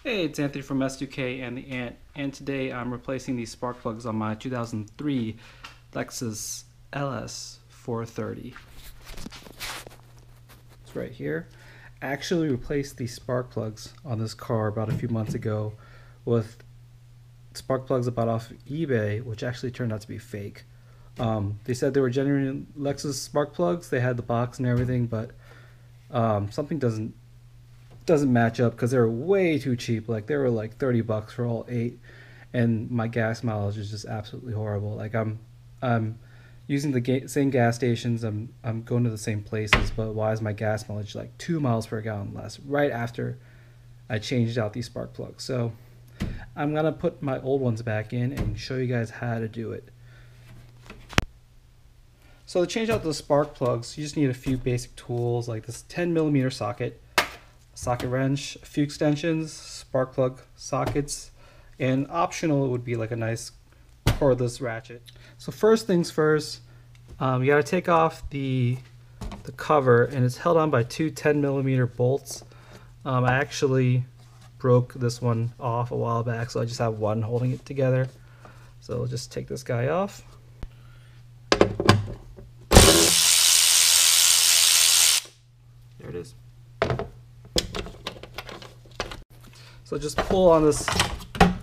Hey, it's Anthony from S2K and the Ant, and today I'm replacing these spark plugs on my 2003 Lexus LS430. It's right here. I actually replaced these spark plugs on this car about a few months ago with spark plugs I bought off eBay, which actually turned out to be fake. They said they were genuine Lexus spark plugs. They had the box and everything, but something doesn't match up because they were way too cheap. Like they were like $30 for all 8, and my gas mileage is just absolutely horrible. Like I'm using the same gas stations, I'm going to the same places, but why is my gas mileage like 2 miles per gallon less right after I changed out these spark plugs? So I'm gonna put my old ones back in and show you guys how to do it. So to change out the spark plugs, you just need a few basic tools like this 10mm socket, socket wrench, a few extensions, spark plug sockets, and optional would be like a nice cordless ratchet. So first things first, you got to take off the cover, and it's held on by two 10mm bolts. I actually broke this one off a while back, so I just have one holding it together. So I'll just take this guy off. There it is. So just pull on this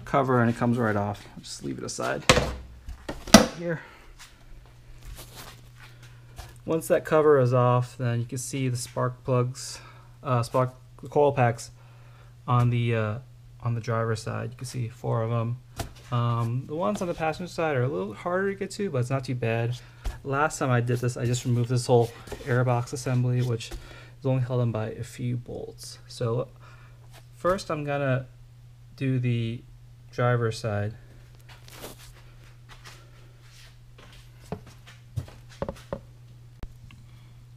cover and it comes right off. Just leave it aside here. Once that cover is off, then you can see the spark plugs, the coil packs on the driver's side. You can see 4 of them. The ones on the passenger side are a little harder to get to, but it's not too bad. Last time I did this, I just removed this whole airbox assembly, which is only held on by a few bolts. So first I'm gonna do the driver's side.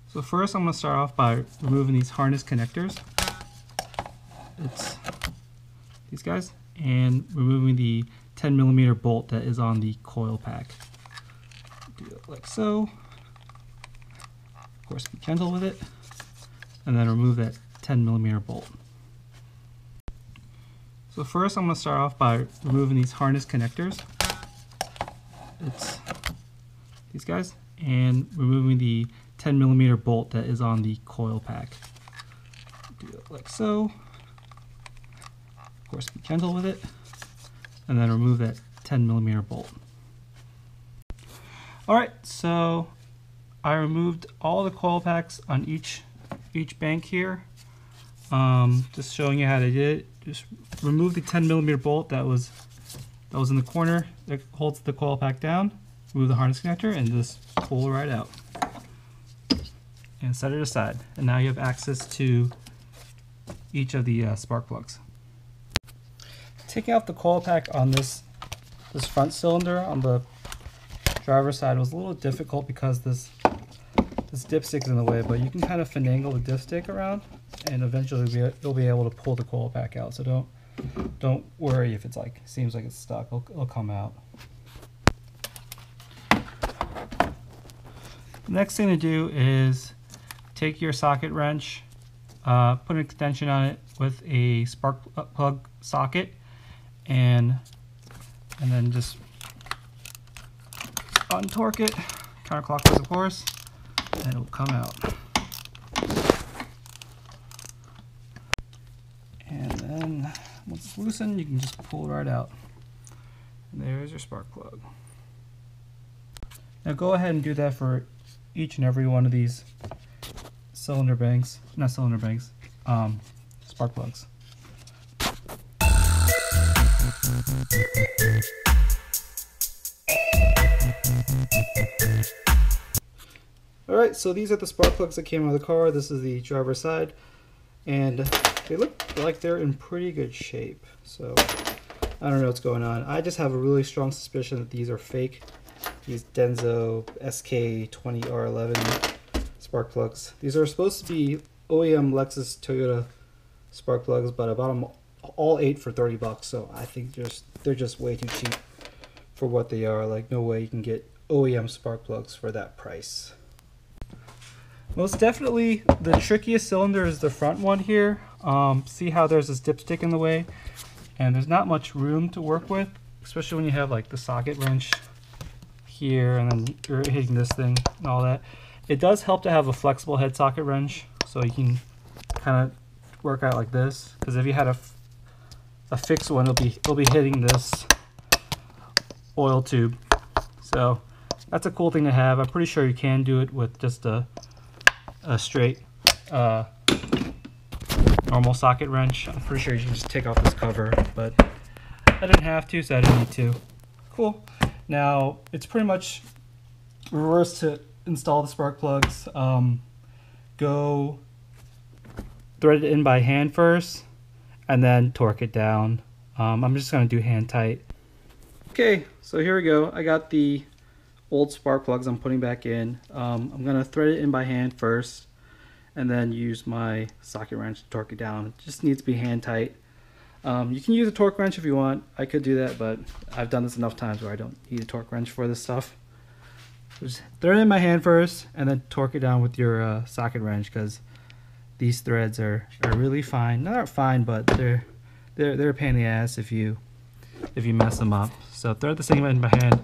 So first I'm gonna start off by removing these harness connectors. It's these guys, and removing the 10mm bolt that is on the coil pack. Do it like so. Of course, be gentle with it, and then remove that 10mm bolt. So first I'm going to start off by removing these harness connectors. It's these guys, and removing the 10mm bolt that is on the coil pack. Do it like so. Of course, be gentle with it, and then remove that 10mm bolt. Alright, so I removed all the coil packs on each bank here. Just showing you how to do it. Just remove the 10mm bolt that was in the corner that holds the coil pack down. Remove the harness connector and just pull it right out. And set it aside. And now you have access to each of the spark plugs. Taking out the coil pack on this front cylinder on the driver's side was a little difficult because this dipstick is in the way, but you can kind of finagle the dipstick around, and eventually you'll be able to pull the coil pack out. So don't worry if it's like seems like it's stuck. It'll come out. The next thing to do is take your socket wrench, put an extension on it with a spark plug socket, and then just untorque it counterclockwise, of course, and it will come out. And then once it's loosened, you can just pull it right out. And there's your spark plug. Now go ahead and do that for each and every one of these spark plugs. Alright, so these are the spark plugs that came out of the car. This is the driver's side, and they look like they're in pretty good shape. So I don't know what's going on. I just have a really strong suspicion that these are fake. These Denso SK20R11 spark plugs. These are supposed to be OEM Lexus Toyota spark plugs, but I bought them all 8 for $30, so I think they're just way too cheap for what they are. Like, no way you can get OEM spark plugs for that price. Most definitely the trickiest cylinder is the front one here. See how there's this dipstick in the way, and there's not much room to work with, especially when you have like the socket wrench here and then you're hitting this thing and all that. It does help to have a flexible head socket wrench, so you can kind of work out like this, because if you had a fixed one, it'll be hitting this oil tube. So that's a cool thing to have. I'm pretty sure you can do it with just a straight normal socket wrench. I'm pretty sure you can just take off this cover, but I didn't have to, so I didn't need to. Cool. Now it's pretty much reverse to install the spark plugs. Go thread it in by hand first and then torque it down. I'm just going to do hand tight. Okay, so here we go. I got the old spark plugs I'm putting back in. I'm going to thread it in by hand first and then use my socket wrench to torque it down. It just needs to be hand tight. You can use a torque wrench if you want. I could do that, but I've done this enough times where I don't need a torque wrench for this stuff. Just thread it in my hand first and then torque it down with your socket wrench, because these threads are really fine. Not fine, but they're a pain in the ass if you mess them up. So thread the thing in by hand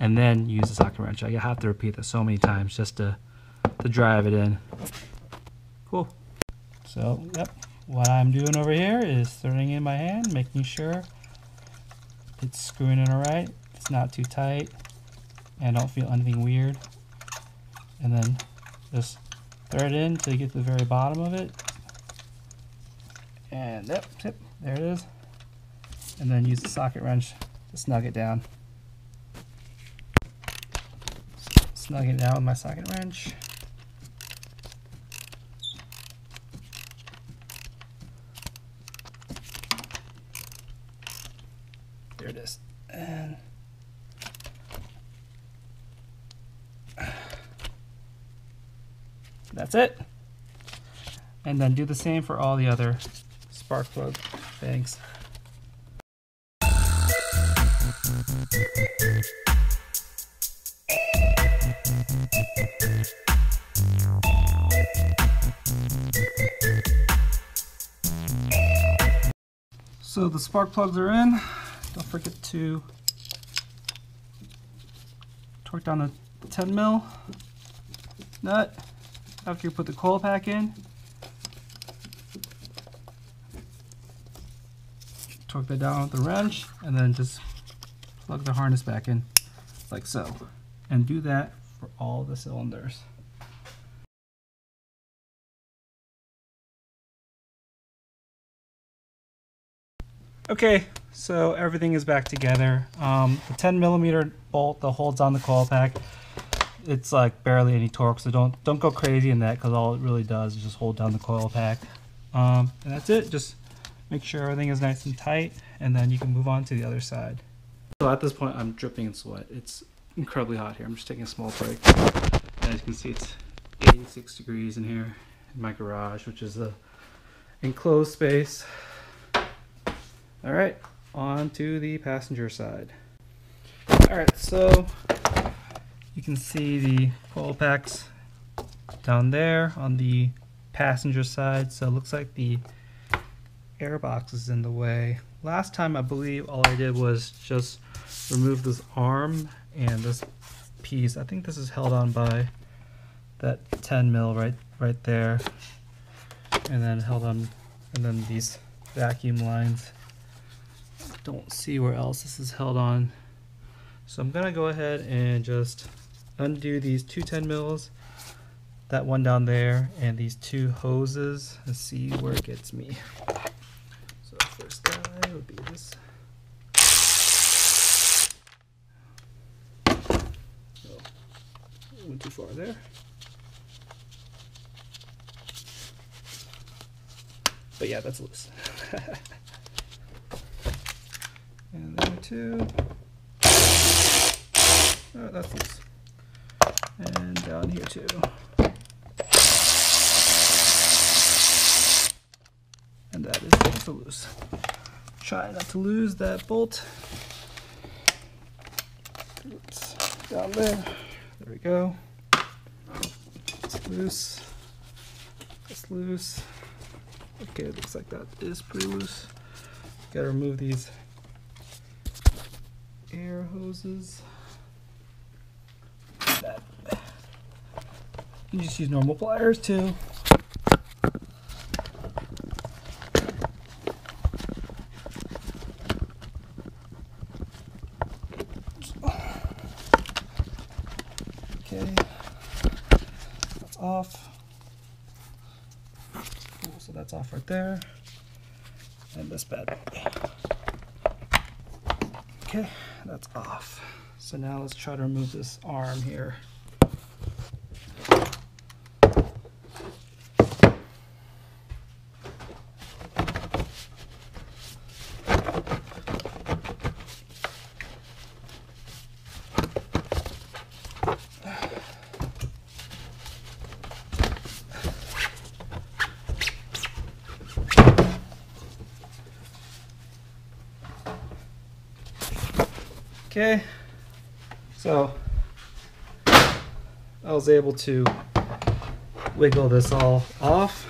and then use the socket wrench. I have to repeat this so many times just to drive it in. Cool. So yep, what I'm doing over here is threading in my hand, making sure it's screwing in alright. It's not too tight and I don't feel anything weird. And then just thread it in until you get to the very bottom of it. And yep, there it is. And then use the socket wrench to snug it down. Snug it down with my socket wrench. There it is. And that's it. And then do the same for all the other spark plug things. So the spark plugs are in. Don't forget to torque down the 10 mil nut after you put the coil pack in. Torque that down with the wrench and then just plug the harness back in like so. And do that for all the cylinders. Okay, so everything is back together. The 10mm bolt that holds on the coil pack, it's like barely any torque, so don't go crazy in that, because all it really does is just hold down the coil pack. And that's it. Just make sure everything is nice and tight, and then you can move on to the other side. So at this point, I'm dripping in sweat. It's incredibly hot here. I'm just taking a small break. As you can see, it's 86 degrees in here in my garage, which is a enclosed space. All right, on to the passenger side. All right, so you can see the coil packs down there on the passenger side. So it looks like the air box is in the way. Last time, I believe all I did was just remove this arm and this piece. I think this is held on by that 10 mil right there, and then held on, and then these vacuum lines. Don't see where else this is held on. So I'm gonna go ahead and just undo these two 10 mils, that one down there, and these two hoses, and see where it gets me. So first guy would be this. Oh, went too far there. But yeah, that's loose. And there too. Oh, that's loose. And down here too. And that is also loose. Try not to lose that bolt. Oops. Down there. There we go. It's loose. It's loose. Okay, it looks like that is pretty loose. Gotta remove these air hoses. That. You can just use normal pliers too. Okay, that's off. Cool, so that's off right there. And this bad boy. Okay, that's off. So now let's try to remove this arm here. Okay, so I was able to wiggle this all off.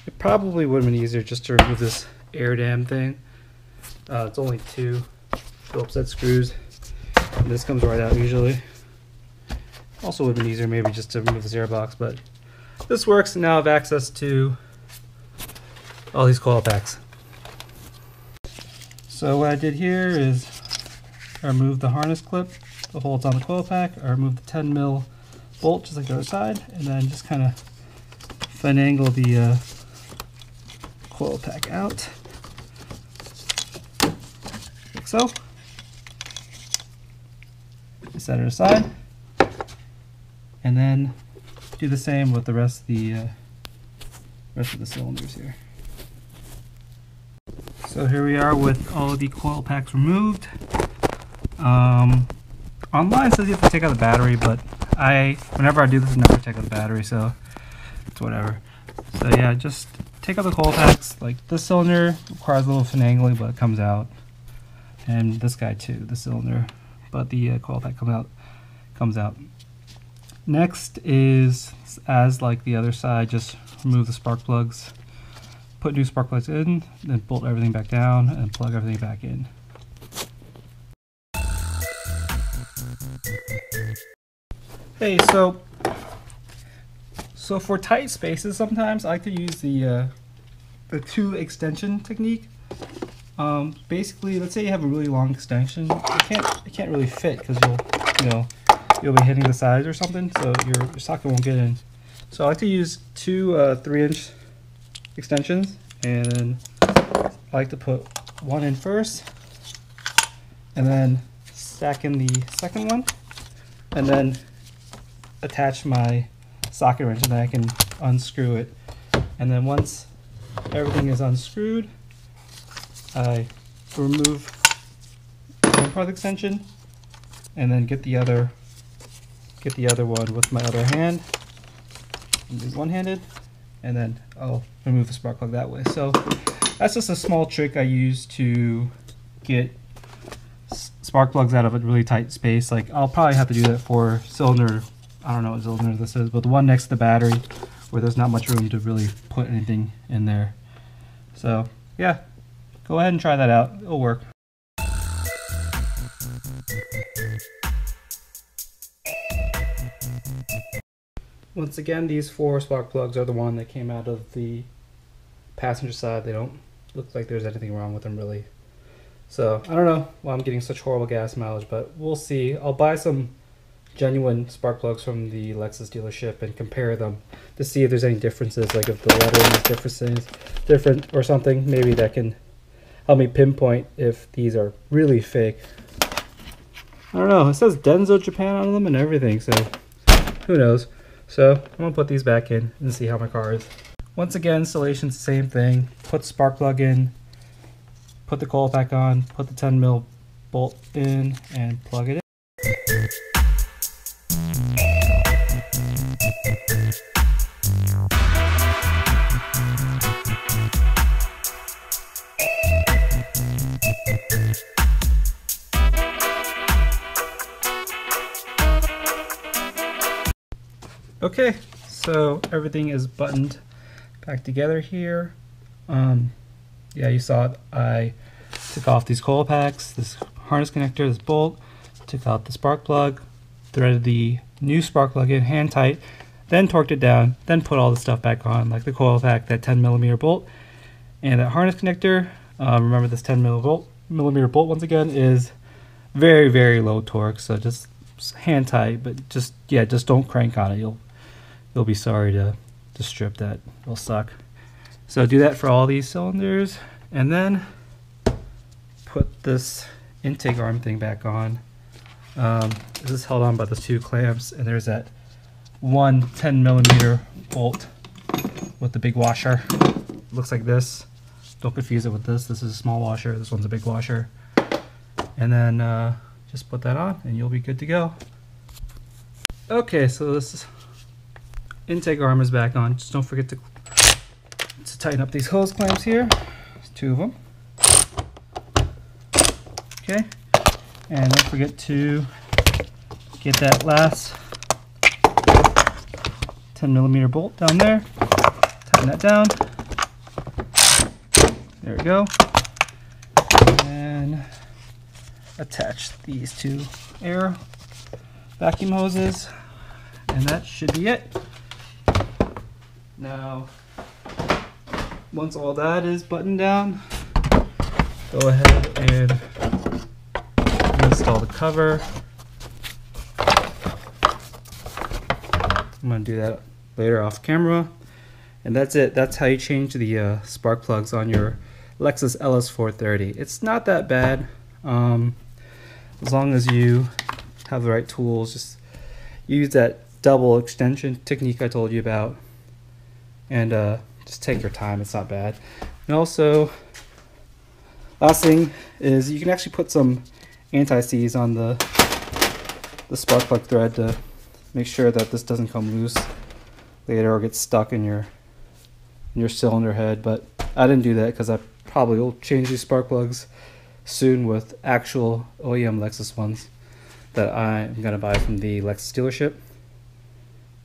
It probably would have been easier just to remove this air dam thing. It's only 2 Phillips head screws, and this comes right out usually. Also would have been easier maybe just to remove this air box, but this works, and now I have access to all these coil packs. So what I did here is I removed the harness clip that holds on the coil pack. I removed the 10 mil bolt just like the other side, and then just kind of finagle the coil pack out, like so. Set it aside, and then do the same with the rest of the cylinders here. So here we are with all of the coil packs removed. Online it says you have to take out the battery, but whenever I do this, I never take out the battery, so it's whatever. So yeah, just take out the coil packs. Like this cylinder requires a little finagling, but it comes out. And this guy too, the cylinder, but the coil pack comes out. Next is, as like the other side, just remove the spark plugs. Put new spark plugs in, then bolt everything back down and plug everything back in. Hey, so for tight spaces, sometimes I like to use the 2 extension technique. Basically, let's say you have a really long extension, it can't really fit because you'll be hitting the sides or something, so your socket won't get in. So I like to use 2 3-inch extensions, and then I like to put one in first, and then stack in the second one, and then attach my socket wrench, and then I can unscrew it. And then once everything is unscrewed, I remove one part of the extension, and then get the other one with my other hand. And do one-handed, and then I'll remove the spark plug that way. So that's just a small trick I use to get spark plugs out of a really tight space. Like I'll probably have to do that for cylinder, I don't know what cylinder this is, but the one next to the battery where there's not much room to really put anything in there. So yeah, go ahead and try that out. It'll work. Once again, these 4 spark plugs are the one that came out of the passenger side. They don't look like there's anything wrong with them really. So I don't know why I'm getting such horrible gas mileage, but we'll see. I'll buy some genuine spark plugs from the Lexus dealership and compare them to see if there's any differences, like if the lettering is different or something. Maybe that can help me pinpoint if these are really fake. I don't know. It says Denso Japan on them and everything, so who knows. So I'm going to put these back in and see how my car is. Once again, installation's the same thing. Put the spark plug in, put the coil pack on, put the 10 mil bolt in, and plug it in. Okay, so everything is buttoned back together here. Yeah, you saw it. I took off these coil packs, this harness connector, this bolt, took out the spark plug, threaded the new spark plug in hand tight, then torqued it down, then put all the stuff back on, like the coil pack, that 10mm bolt, and that harness connector. Remember, this 10mm bolt once again is very, very low torque, so just hand tight, but just don't crank on it. You'll be sorry to strip that. It'll suck. So do that for all these cylinders, and then put this intake arm thing back on. This is held on by the two clamps, and there's that one 10mm bolt with the big washer. Looks like this. Don't confuse it with this. This is a small washer. This one's a big washer. And then just put that on, and you'll be good to go. Okay, so this intake arm is back on. Just don't forget to tighten up these hose clamps here. There's two of them. Okay, and don't forget to get that last 10mm bolt down there. Tighten that down. There we go. And attach these two air vacuum hoses, and that should be it. Now, once all that is buttoned down, go ahead and install the cover. I'm going to do that later off camera. And that's it. That's how you change the spark plugs on your Lexus LS430. It's not that bad. As long as you have the right tools, just use that double extension technique I told you about, and just take your time. It's not bad. And also, last thing is you can actually put some anti-seize on the spark plug thread to make sure that this doesn't come loose later or get stuck in your cylinder head. But I didn't do that because I probably will change these spark plugs soon with actual OEM Lexus ones that I'm going to buy from the Lexus dealership.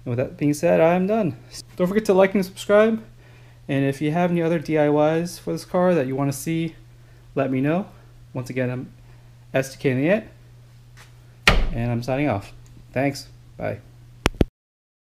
And with that being said, I'm done. Don't forget to like and subscribe. And if you have any other DIYs for this car that you want to see, let me know. Once again, I'm STK in the It, and I'm signing off. Thanks. Bye.